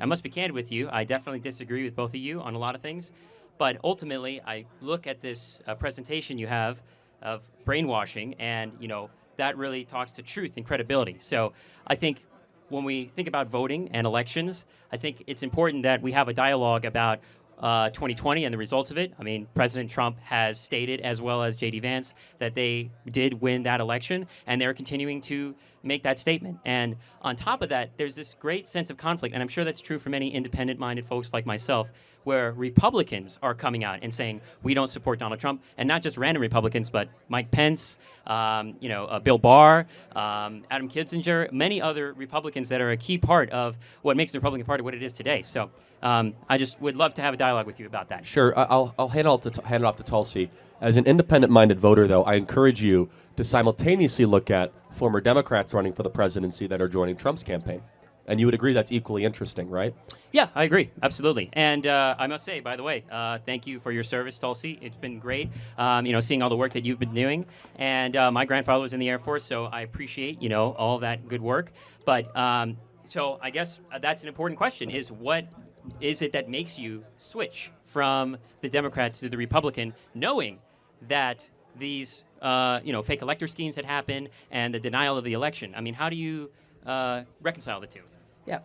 I must be candid with you. I definitely disagree with both of you on a lot of things. But ultimately, I look at this presentation you have of brainwashing, and, that really talks to truth and credibility. So I think when we think about voting and elections, I think it's important that we have a dialogue about 2020 and the results of it. I mean, President Trump has stated, as well as J.D. Vance, that they did win that election, and they're continuing to make that statement. And on top of that, there's this great sense of conflict, and I'm sure that's true for many independent-minded folks like myself, where Republicans are coming out and saying, we don't support Donald Trump, and not just random Republicans, but Mike Pence, Bill Barr, Adam Kinzinger, many other Republicans that are a key part of what makes the Republican Party what it is today. So I just would love to have a dialogue with you about that. Sure. I'll hand it off to Tulsi. As an independent-minded voter, though, I encourage you to simultaneously look at former Democrats running for the presidency that are joining Trump's campaign. And you would agree that's equally interesting, right? Yeah, I agree. Absolutely. And I must say, by the way, thank you for your service, Tulsi. It's been great, seeing all the work that you've been doing. And my grandfather was in the Air Force, so I appreciate, all that good work. But so I guess that's an important question, is what is it that makes you switch from the Democrats to the Republican, knowing that these, fake elector schemes had happened and the denial of the election? I mean, how do you reconcile the two? Yeah.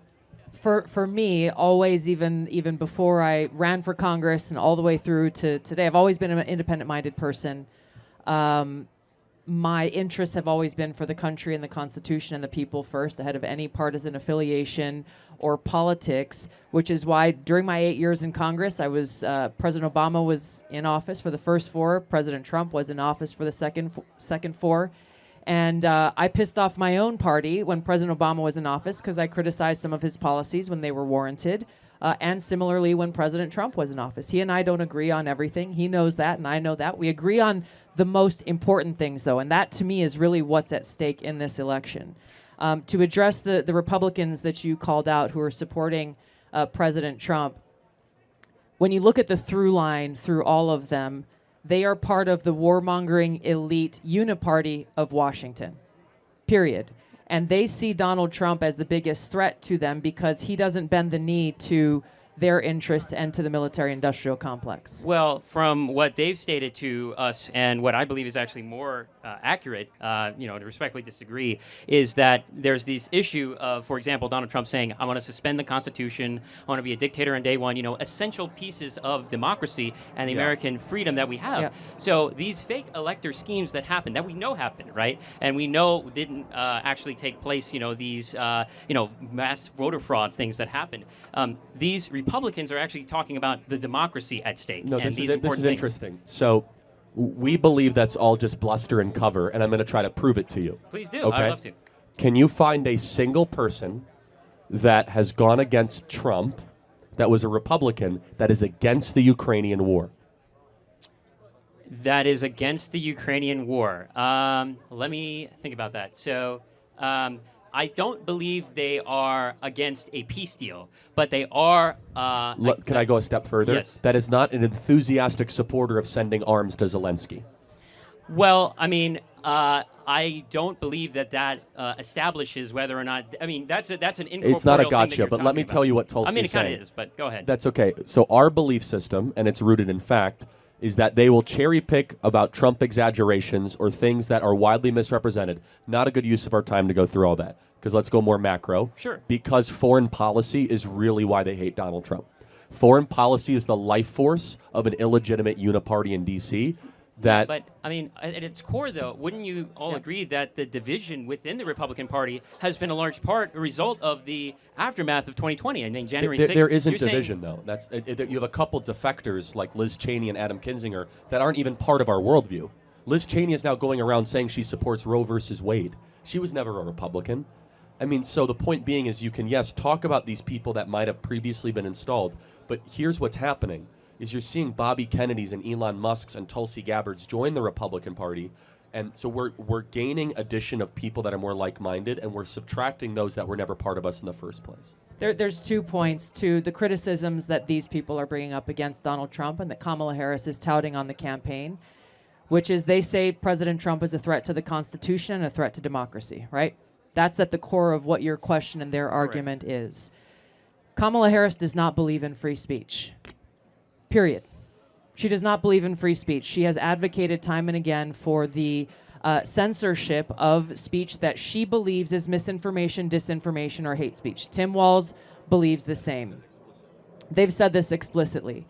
For me, always, even before I ran for Congress and all the way through to today, I've always been an independent-minded person. My interests have always been for the country and the Constitution and the people first, ahead of any partisan affiliation or politics, which is why during my 8 years in Congress, I was President Obama was in office for the first 4. President Trump was in office for the second 4. And I pissed off my own party when President Obama was in office because I criticized some of his policies when they were warranted. And similarly, when President Trump was in office. He and I don't agree on everything. He knows that, and I know that. We agree on the most important things, though, and that, to me, is really what's at stake in this election. To address the Republicans that you called out who are supporting President Trump, when you look at the through line through all of them, they are part of the warmongering elite uniparty of Washington, period. And they see Donald Trump as the biggest threat to them because he doesn't bend the knee to their interests and to the military-industrial complex. Well, from what they've stated to us, and what I believe is actually more accurate, to respectfully disagree, is that there's this issue of, for example, Donald Trump saying, I want to suspend the Constitution, I want to be a dictator on day one, essential pieces of democracy and the American freedom that we have. Yeah. So these fake elector schemes that happen, that we know happened, right? And we know didn't actually take place, these, mass voter fraud things that happened. These Republicans are actually talking about the democracy at stake. No, and this these is important interesting. So we believe that's all just bluster and cover, and I'm going to try to prove it to you. Please do. Okay? I'd love to. Can you find a single person that has gone against Trump that was a Republican that is against the Ukrainian war? That is against the Ukrainian war. Let me think about that. So I don't believe they are against a peace deal, but they are... Can I go a step further? Yes. That is not an enthusiastic supporter of sending arms to Zelensky. Well, I mean, I don't believe that establishes whether or not... I mean, that's an incorporeal It's not a thing that gotcha, you're but let me talking tell about. you what Tulsi I mean, is it kind saying. of is, but go ahead. That's okay. So our belief system, and it's rooted in fact, is that they will cherry pick about Trump exaggerations or things that are widely misrepresented. Not a good use of our time to go through all that, because let's go more macro. Sure. Because foreign policy is really why they hate Donald Trump. Foreign policy is the life force of an illegitimate uniparty in D.C. that... But, I mean, at its core, though, wouldn't you all agree that the division within the Republican Party has been a large part a result of the aftermath of 2020? I mean, January 6th... There isn't division, though. You have a couple defectors like Liz Cheney and Adam Kinzinger that aren't even part of our worldview. Liz Cheney is now going around saying she supports Roe versus Wade. She was never a Republican. I mean, so the point being is you can, yes, talk about these people that might have previously been installed, but here's what's happening, is you're seeing Bobby Kennedy's and Elon Musk's and Tulsi Gabbard's join the Republican Party, and so we're gaining addition of people that are more like-minded, and we're subtracting those that were never part of us in the first place. There's 2 points to the criticisms that these people are bringing up against Donald Trump and that Kamala Harris is touting on the campaign, which is they say President Trump is a threat to the Constitution and a threat to democracy, right? That's at the core of what your question and their argument is. Kamala Harris does not believe in free speech. Period. She does not believe in free speech. She has advocated time and again for the censorship of speech that she believes is misinformation, disinformation, or hate speech. Tim Walz believes the same. They've said this explicitly.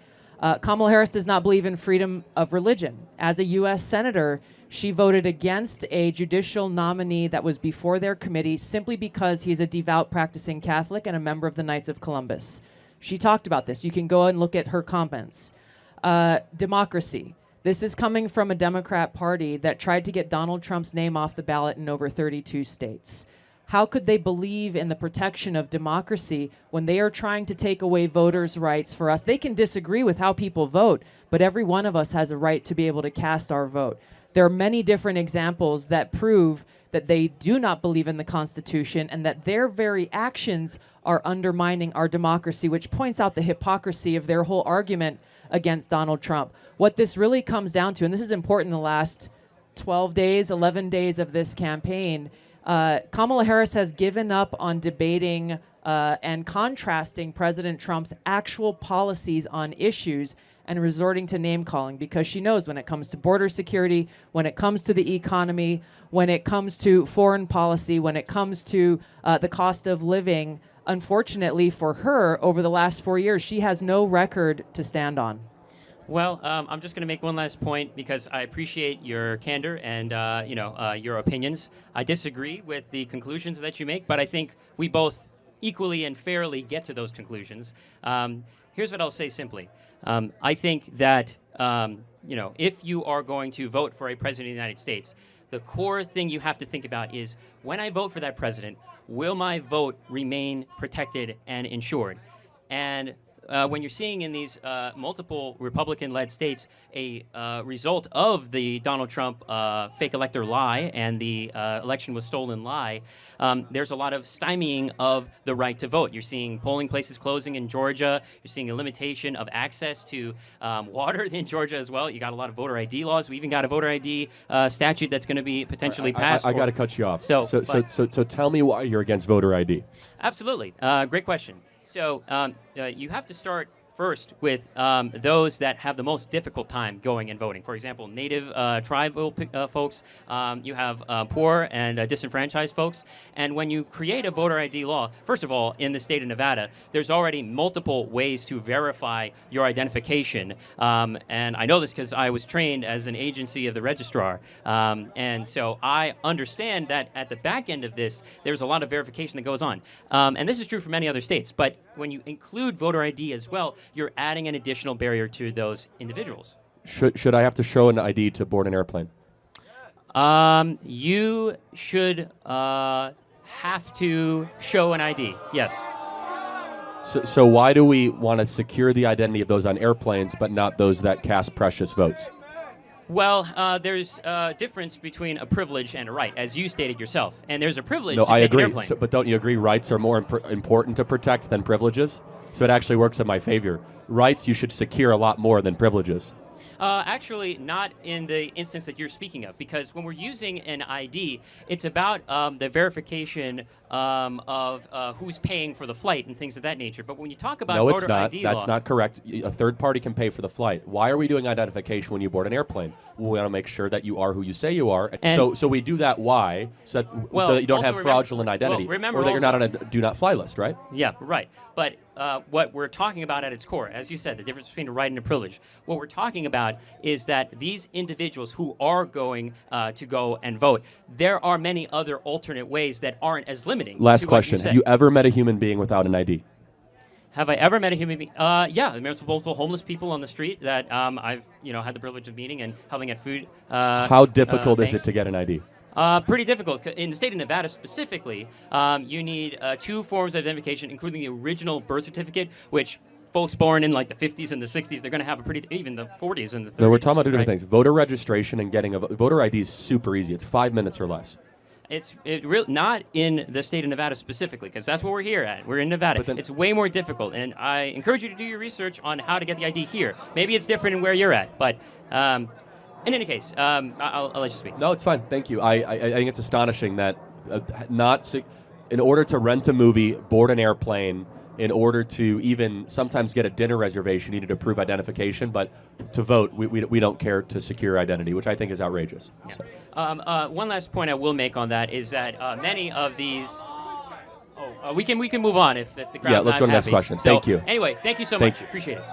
Kamala Harris does not believe in freedom of religion. As a U.S. Senator, she voted against a judicial nominee that was before their committee simply because he's a devout practicing Catholic and a member of the Knights of Columbus. She talked about this. You can go and look at her comments. Democracy. This is coming from a Democrat party that tried to get Donald Trump's name off the ballot in over 32 states. How could they believe in the protection of democracy when they are trying to take away voters' rights for us? They can disagree with how people vote, but every one of us has a right to be able to cast our vote. There are many different examples that prove that they do not believe in the Constitution and that their very actions are undermining our democracy, which points out the hypocrisy of their whole argument against Donald Trump. What this really comes down to, and this is important in the last 12 days, 11 days of this campaign, Kamala Harris has given up on debating and contrasting President Trump's actual policies on issues and resorting to name calling because she knows when it comes to border security, when it comes to the economy, when it comes to foreign policy, when it comes to the cost of living, unfortunately for her, over the last 4 years, she has no record to stand on. Well, I'm just going to make one last point because I appreciate your candor and your opinions. I disagree with the conclusions that you make, but I think we both equally and fairly get to those conclusions. Here's what I'll say simply. I think that if you are going to vote for a president of the United States, the core thing you have to think about is when I vote for that president, will my vote remain protected and insured? And when you're seeing in these multiple Republican-led states a result of the Donald Trump fake elector lie and the election was stolen lie, there's a lot of stymieing of the right to vote. You're seeing polling places closing in Georgia. You're seeing a limitation of access to water in Georgia as well. You got a lot of voter ID laws. We even got a voter ID statute that's going to be potentially passed. I got to cut you off. So tell me why you're against voter ID. Absolutely. Great question. So you have to start first with those that have the most difficult time going and voting. For example, native tribal folks. You have poor and disenfranchised folks. And when you create a voter ID law, first of all, in the state of Nevada, there's already multiple ways to verify your identification. And I know this because I was trained as an agency of the registrar. And so I understand that at the back end of this, there's a lot of verification that goes on. And this is true for many other states. But when you include voter ID as well, you're adding an additional barrier to those individuals. Should I have to show an ID to board an airplane? You should have to show an ID, yes. So why do we want to secure the identity of those on airplanes but not those that cast precious votes? Well, there's a difference between a privilege and a right, as you stated yourself. And there's a privilege to take agree. an airplane. But don't you agree rights are more important to protect than privileges? So it actually works in my favor. Rights you should secure a lot more than privileges. Actually, not in the instance that you're speaking of, because when we're using an ID, it's about the verification of who's paying for the flight and things of that nature. But when you talk about voter ID law... That's not correct. A third party can pay for the flight. Why are we doing identification when you board an airplane? We want to make sure that you are who you say you are. So we do that why? So that you don't have fraudulent identity. Or that you're not on a do-not-fly list, right? Yeah, right. But what we're talking about at its core, as you said, the difference between a right and a privilege, what we're talking about is that these individuals who are going to go and vote, there are many other alternate ways that aren't as limiting. Last question. Have you ever met a human being without an ID? Have I ever met a human being? Yeah, there's multiple homeless people on the street that I've had the privilege of meeting and helping at food. How difficult is it to get an ID? Pretty difficult. In the state of Nevada specifically, you need 2 forms of identification, including the original birth certificate, which folks born in like the 50s and the 60s, they're going to have even the 40s and the 30s. No, we're talking about two different things. Voter registration and getting a voter ID is super easy. It's 5 minutes or less. It's not in the state of Nevada specifically, because that's what we're here at. We're in Nevada. It's way more difficult, and I encourage you to do your research on how to get the ID here. Maybe it's different in where you're at, but in any case, I'll let you speak. No, it's fine. Thank you. I think it's astonishing that in order to rent a movie, board an airplane, in order to even sometimes get a dinner reservation, you needed to prove identification, but to vote, we don't care to secure identity, which I think is outrageous. Yeah. So. One last point I will make on that is that many of these. We can move on if the crowd's Yeah, let's not go to the next happy. question. So, Thank you. Anyway, thank you so Thank much. you. Appreciate it.